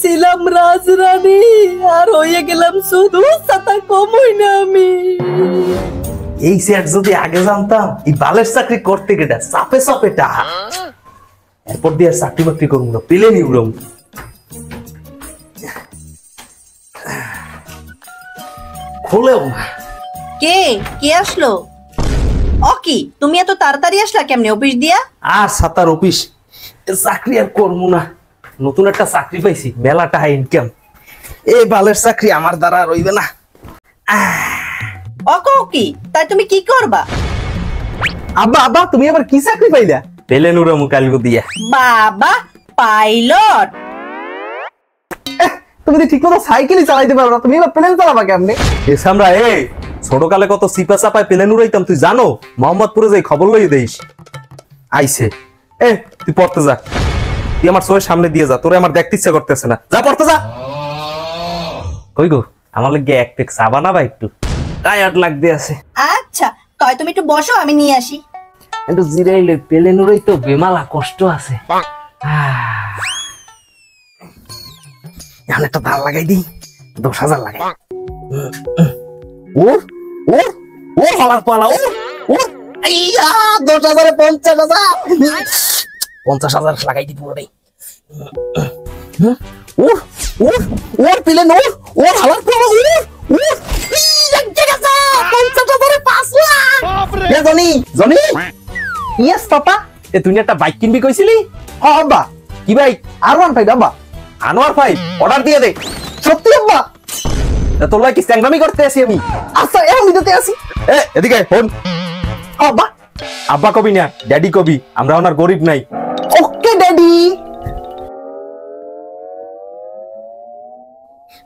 ছিলাম রাজরানী আর হয়ে গেলাম শুধু ছাতা কমই না আমি। এই সেট যদি আগে জানতাম এই বালের চাকরি করতে গেটা চাপে চাপে টাহা, এরপর দিয়ে আর চাকরি বাকরি করবো না, পেলে নি উড়ম। খুলেও না। কে কে আসলো? অকি তুমি এত তাড়াতাড়ি আসলা কেমনে অফিস দিয়া? আর সাতার অফিস চাকরি আর করবো না, নতুন একটা চাকরি পাইছি, মেলা টাকা ইনকাম। এই বালের চাকরি আমার দ্বারা রইবে না। অকি তাই তুমি কি করবা? আব্বা আব্বা তুমি আবার কি চাকরি পাইলা? পেলে নুরম কালগো দিয়া। বাবা পাইলট? তুমি তো ঠিক মতো সাইকেলই চালাইতে পারো না, তুমি এবার প্লেন চালাবা কেমনে? এসে আমরা এই ছোটকালে কত সিপা চাপায় প্লেন উড়াইতাম, তুই জানো? মোহাম্মদপুরে যাই খবর লই দেইস। আইছে এ তুই পড়তে যা, তুই আমার চোখের সামনে দিয়ে যা, তোরে আমার দেখতে ইচ্ছা করতেছে না, যা পড়তে যা। কই গো আমার লাগে এক পেক চা বানাবা একটু, টায়ার্ড লাগতে আছে। আচ্ছা তাই তুমি একটু বসো আমি নিয়ে আসি। একটু জিরাইলে প্লেন উড়াই তো বেমালা কষ্ট আছে। এখন একটা দাল লাগাই দিই, 10,000 লাগাই। ওর ওর ওর হলার পালা ওর ওর 10,000 50,000 লাগাই দিই পুরোটাই। ওর ওর ওর প্লেন ওর ওর হলার পালা ওর ওর 50,000 5 lakh. Johnny Johnny yes papa, এ তুই একটা বাইক কিনবি কইছিলি? হ্যাঁ আব্বা। কি বাইক? R15 আব্বা। আনোয়ার 5 অর্ডার দিয়ে দে। সত্যি আব্বা? তোর কি স্যাংরামি করতে আসি আমি? আচ্ছা আমি দিতে আসি। এদিকে ফোন। আব্বা আব্বা কবি না, ড্যাডি কবি, আমরা ওনার গরিব নাই। ওকে ড্যাডি।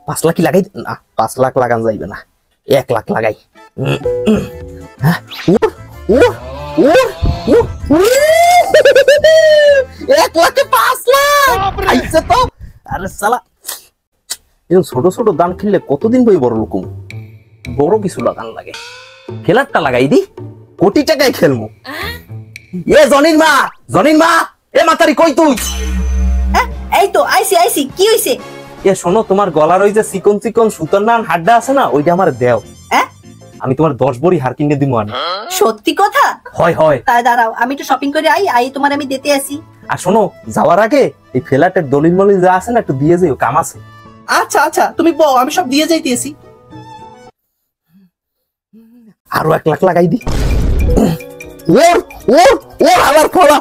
5 লাখ কি লাগাই না? 5 লাখ লাগান যাইবে না, 1 লাখ লাগাই। হ্যাঁ 1 লাখে 5 লাখ আইছে তো। আরে শালা এরকম ছোট ছোট দান খেললে কতদিন বই বড় লোক, বড় কিছু লাগান লাগে। খেলারটা লাগাই দি, কোটি টাকায় খেলবো। এ জনির মা এ মাতারি কই তুই? এই তো আইছি আইছি, কি হইছে? এ শোনো, তোমার গলার ওই যে চিকন চিকন সুতার নান হাড্ডা আছে না, ওইটা আমার দেও। আমি তোমার 10 বড়ি হার কিনে দিব। আমি সত্যি কথা? হয় হয়। তাই দাঁড়াও আমি একটু শপিং করে আই তোমার আমি দিতে আসি। আর শোনো, যাওয়ার আগে এই ফ্ল্যাটের দলিল মলিল যা আছে না একটু দিয়ে যাও, কাম আছে। আচ্ছা আচ্ছা তুমি বল, আমি সব দিয়ে যাইতেছি। আরো 1 লাখ লাগাই দি। ওর ওর ওর আবার ফলা।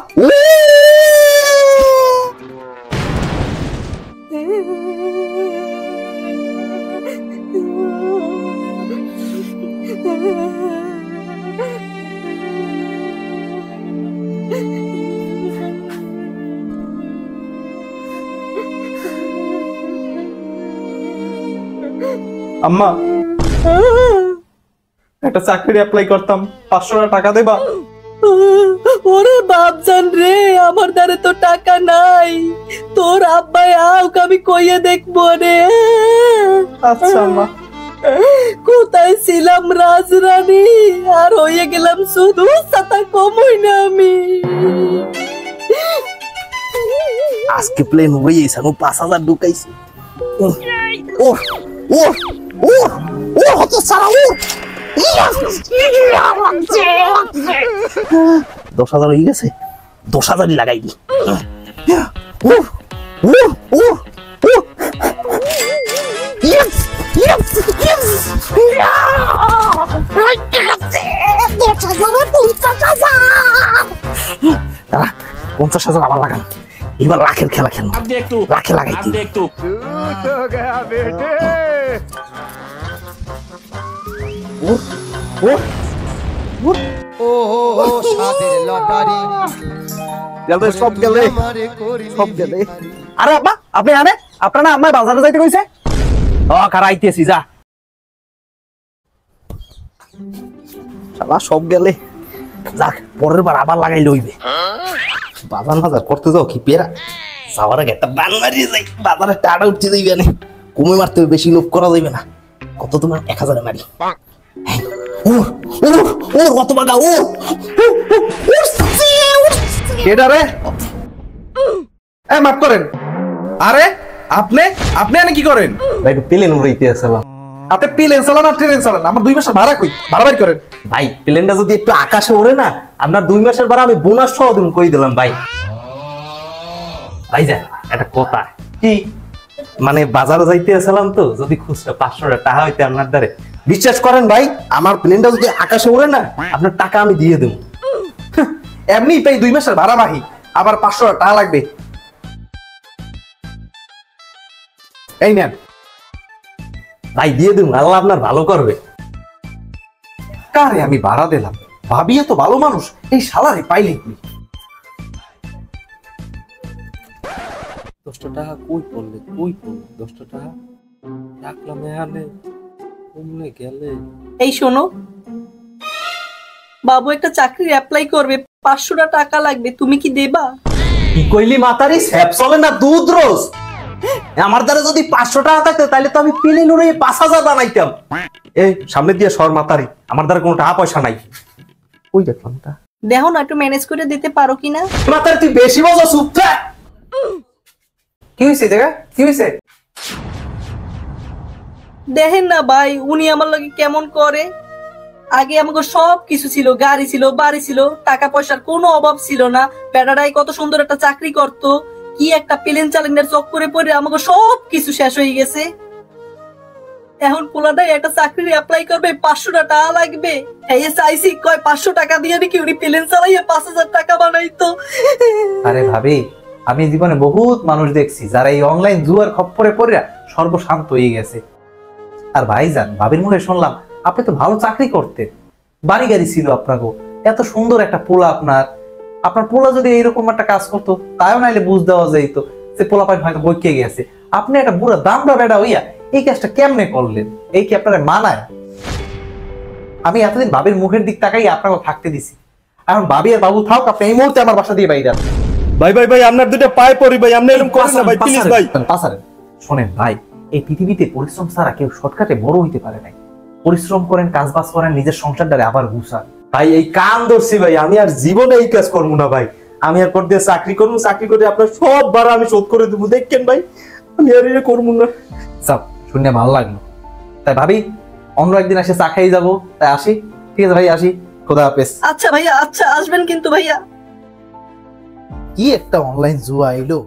আম্মা একটা চাকরি অ্যাপ্লাই করতাম, 500 টাকা দেবা? ওরে বাপজান রে, আমার দ্বারে তো টাকা নাই, তোর আব্বাই আউক আমি কইয়ে দেখবো রে। আচ্ছা আম্মা। কোথায় ছিলাম রাজরানী আর হয়ে গেলাম শুধু ছাতা কমই না আমি। আজকে প্লেন উড়ে গেছে, 5,000 ঢুকাইছি। ও ও ও ও হতো সারা ও 10,000 হয়ে গেছে, 10,000 লাগাই দি। ও ও ও ও ইয়েস ইয়েস ইয়েস 50,000 আবার লাগান। এবার লাখের খেলা খেলবো, লাখে লাগাই একটু। সব গেলে আরে আব্বা আপনি আনে আপনার না আমার বাজারে যাইতে কইছে। খারা আইতেছি যা। শালা সব গেলে যাক, পরের বার আবার লাগাই লইবে। বাজার বাজার করতে যাও কি পেরা, যাওয়ার আগে একটা বান মারিয়ে যাই, বাজারে টাটা উঠতে যাইবে না, কমে মারতে হবে, বেশি লোভ করা যাইবে না। কত তোমার 1,000 মারি। কত বাগা ও কেডা রে? মাফ করেন। আরে আপনি আপনি এনে কি করেন? ভাই একটু প্লেন উড়াইতে আসলাম। আপনি প্লেন চালান আর ট্রেন চালান, আমার 2 মাসের ভাড়া কই? ভাড়া বের করেন। ভাই প্লেনটা যদি একটু আকাশে ওড়ে না, আপনার 2 মাসের ভাড়া আমি বোনাস সহ দিন কই দিলাম ভাই। ভাই যা একটা কথা কি? মানে বাজারে যাইতে আসলাম তো, যদি খুচরা 500 টাকা হইতে আপনার দ্বারে, বিশ্বাস করেন ভাই আমার প্লেনটা যদি আকাশে ওড়ে না, আপনার টাকা আমি দিয়ে দেবো। এমনি তাই 2 মাসের ভাড়া বাহি, আবার 500 টাকা লাগবে। এই নেন। ভাই দিয়ে দেবো, আল্লাহ আপনার ভালো করবে। কারে আমি ভাড়া দিলাম? ভাবি এত ভালো মানুষ, এই শালারে পাইলে কি? 10 টাকা কই পড়লে, কই পড়লে 10 টাকা রাখলাম এখানে, কমলে গেলে। এই শোনো, বাবু একটা চাকরির অ্যাপ্লাই করবে, 500 টাকা লাগবে, তুমি কি দেবা? কি কইলি মাতারি, স্যাপ চলে না দুধ রোজ। আমার দ্বারা যদি 500 টাকা থাকতো তাহলে তো আমি প্লেন উড়ে 5000 বানাইতাম। এই সামনে দিয়ে সর মাতারি, আমার দ্বারা কোনো টাকা পয়সা নাই। ওই দেখলাম তা দেখো না একটু ম্যানেজ করে দিতে পারো কিনা। মাতারি তুই বেশি মজা, চুপ থাক। কি হয়েছে দেখা? কি হয়েছে? দেখেন না ভাই, উনি আমার লাগে কেমন করে। আগে আমাকে সব কিছু ছিল, গাড়ি ছিল, বাড়ি ছিল, টাকা পয়সার কোনো অভাব ছিল না। বেটারাই কত সুন্দর একটা চাকরি করত, কি একটা প্লেন চালানোর চক্করে পড়ে আমাকে সব কিছু শেষ হয়ে গেছে। এখন পোলাটাই একটা চাকরির অ্যাপ্লাই করবে, 500 টাকা লাগবে। এই চাইছি কয় 500 টাকা দিয়ে নাকি উনি প্লেন চালাইয়ে 5000 টাকা বানাইতো। আরে ভাবি, আমি জীবনে বহুত মানুষ দেখছি যারা এই অনলাইন জুয়ার খপ্পরে পড়ে সর্বশান্ত হয়ে গেছে। আর ভাইজান, ভাবির মুখে শুনলাম আপনি তো ভালো চাকরি করতেন, বাড়ি গাড়ি ছিল আপনাকে, এত সুন্দর একটা পোলা আপনার। আপনার পোলা যদি এইরকম একটা কাজ করতো, তাও নাইলে বুঝ দেওয়া যাইত যে পোলা পাই হয়তো বইকে গেছে। আপনি একটা বুড়া দামড়া বেড়া হইয়া এই কাজটা কেমনে করলেন? এই কি আপনারা মানায়? আমি এতদিন ভাবির মুখের দিক তাকাই আপনাকে থাকতে দিছি। এখন ভাবি আর বাবু থাক, আপনি এই মুহূর্তে আমার বাসা দিয়ে বাইরে যান। ভাই ভাই ভাই, আপনার দুটো পায়ে পড়ি ভাই, আপনি এরকম করেন না ভাই, প্লিজ ভাই। শোনেন ভাই, এই পৃথিবীতে পরিশ্রম ছাড়া কেউ শর্টকাটে বড় হইতে পারে নাই। পরিশ্রম করেন, কাজ বাজ করেন, নিজের সংসারটারে আবার গুছান। ভাই এই কান ধরছি ভাই, আমি আর জীবনে এই কাজ করবো না ভাই। আমি আর পর দিয়ে চাকরি করবো, চাকরি করে আপনার সব ভাড়া আমি শোধ করে দেবো, দেখেন ভাই। আমি আর এটা করবো না। সব শুনে ভালো লাগলো। তাই ভাবি অন্য একদিন এসে চা খাই যাবো, তাই আসি। ঠিক আছে ভাই, আসি। খোদা হাফেজ। আচ্ছা ভাইয়া, আচ্ছা আসবেন কিন্তু ভাইয়া। কি একটা অনলাইন জুয়া এলো।